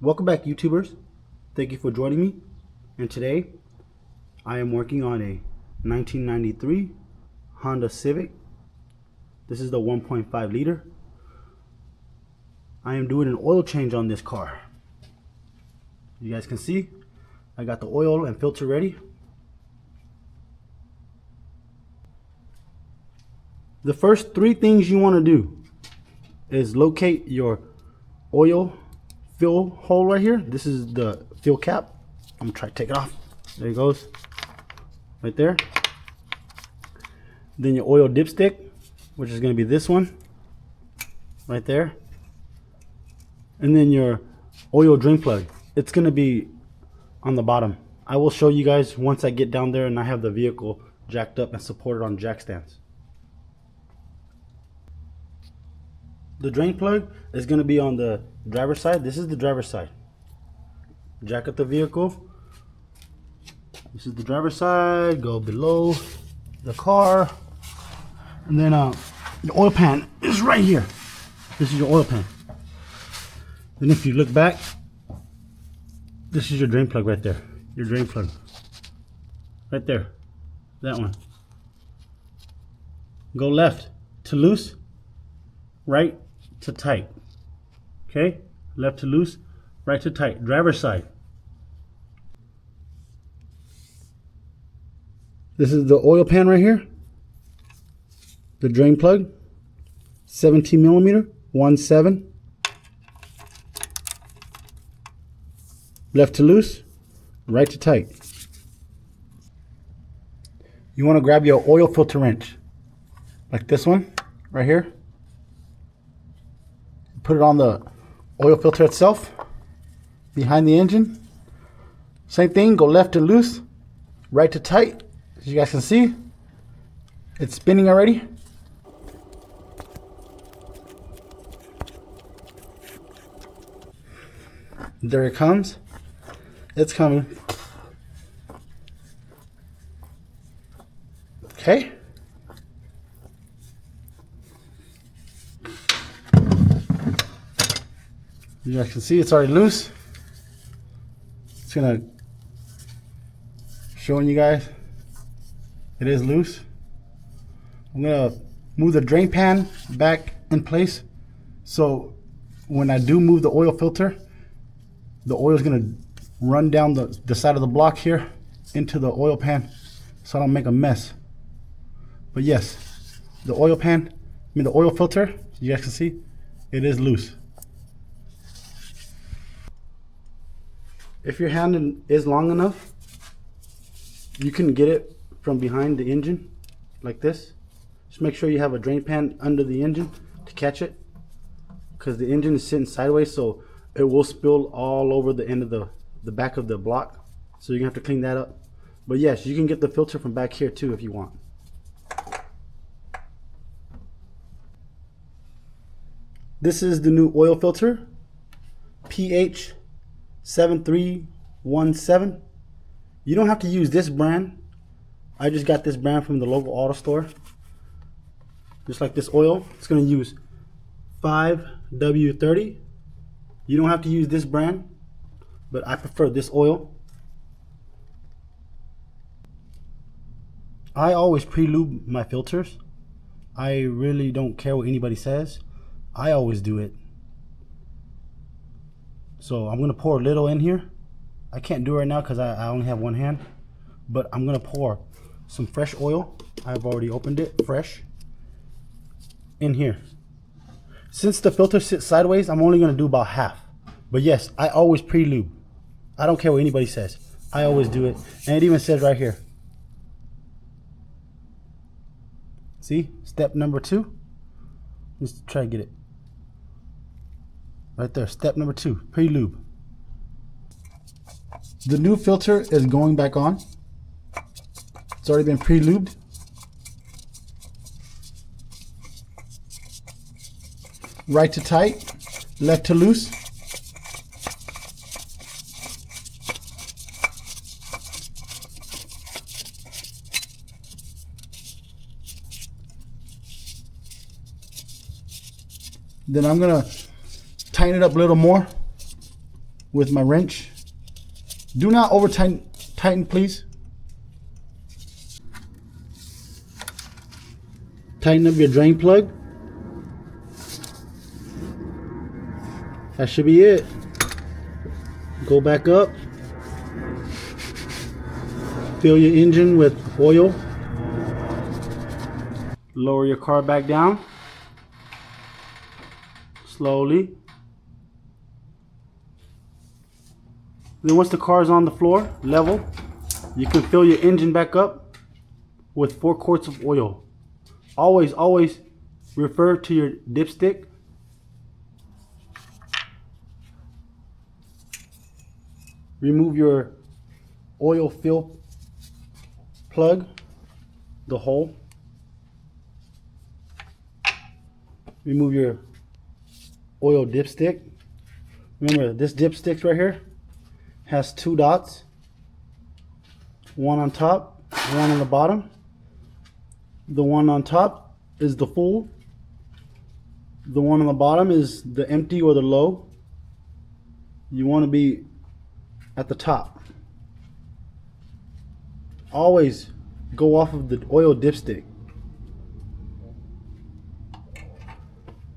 Welcome back, YouTubers. Thank you for joining me. And today I am working on a 1993 Honda Civic. This is the 1.5 liter. I am doing an oil change on this car. You guys can see I got the oil and filter ready. The first three things you want to do is locate your oil fill hole right here. This is the fill cap. I'm gonna try to take it off. There it goes, right there. Then your oil dipstick, which is gonna be this one, right there. And then your oil drain plug. It's gonna be on the bottom. I will show you guys once I get down there and I have the vehicle jacked up and supported on jack stands. The drain plug is going to be on the driver's side. This is the driver's side. Jack up the vehicle. This is the driver's side. Go below the car. And then the oil pan is right here. This is your oil pan. Then if you look back, this is your drain plug right there. Your drain plug. Right there. That one. Go left to loose. Right to tight. Okay, left to loose, right to tight. Driver's side. This is the oil pan right here. The drain plug, 17 millimeter, 1/7. Left to loose, right to tight. You want to grab your oil filter wrench, like this one right here. Put it on the oil filter itself, behind the engine. Same thing, go left to loose, right to tight. As you guys can see, it's spinning already. There it comes. It's coming. Okay. You guys can see it's already loose. It's gonna showing you guys it is loose. I'm gonna move the drain pan back in place, so when I do move the oil filter, the oil is gonna run down the side of the block here into the oil pan, so I don't make a mess. But yes, the oil pan, the oil filter, you guys can see it is loose. If your hand is long enough, you can get it from behind the engine like this. Just make sure you have a drain pan under the engine to catch it, because the engine is sitting sideways, so it will spill all over the end of the back of the block. So you're gonna have to clean that up. But yes, you can get the filter from back here too if you want. This is the new oil filter, pH 7317. You don't have to use this brand. I just got this brand from the local auto store. Just like this oil, it's going to use 5W30. You don't have to use this brand, but I prefer this oil. I always pre-lube my filters. I really don't care what anybody says. I always do it. So I'm going to pour a little in here. I can't do it right now because I only have one hand. But I'm going to pour some fresh oil. I've already opened it, fresh, in here. Since the filter sits sideways, I'm only going to do about half. But yes, I always pre-lube. I don't care what anybody says. I always do it. And it even says right here. See? Step number 2. Let's try to get it. Right there, step number 2, pre-lube. The new filter is going back on. It's already been pre-lubed. Right to tight, left to loose. Then I'm gonna tighten it up a little more. with my wrench. Do not over tighten, please. Tighten up your drain plug. That should be it. Go back up. Fill your engine with oil. Lower your car back down. Slowly. Then once the car is on the floor, level, you can fill your engine back up with 4 quarts of oil. Always refer to your dipstick. Remove your oil fill plug, the hole. Remove your oil dipstick. Remember, this dipstick right here has 2 dots. One on top, one on the bottom. The one on top is the full. The one on the bottom is the empty or the low. You want to be at the top. Always go off of the oil dipstick.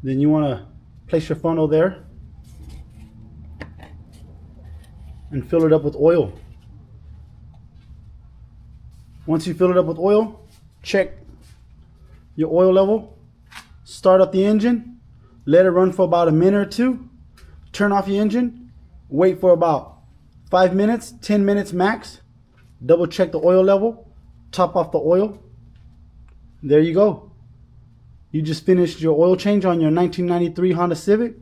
Then you want to place your funnel there and fill it up with oil. Once you fill it up with oil, check your oil level, start up the engine, let it run for about a minute or 2, turn off your engine, wait for about 5 minutes, 10 minutes max, double check the oil level, top off the oil. There you go. You just finished your oil change on your 1993 Honda Civic.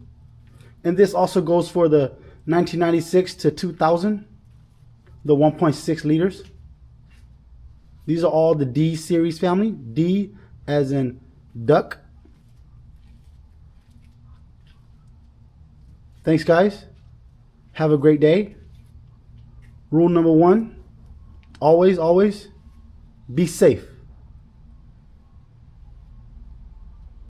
And this also goes for the 1996 to 2000, the 1.6 liters. These are all the D series family. D as in duck. Thanks, guys. Have a great day. Rule number 1, always be safe.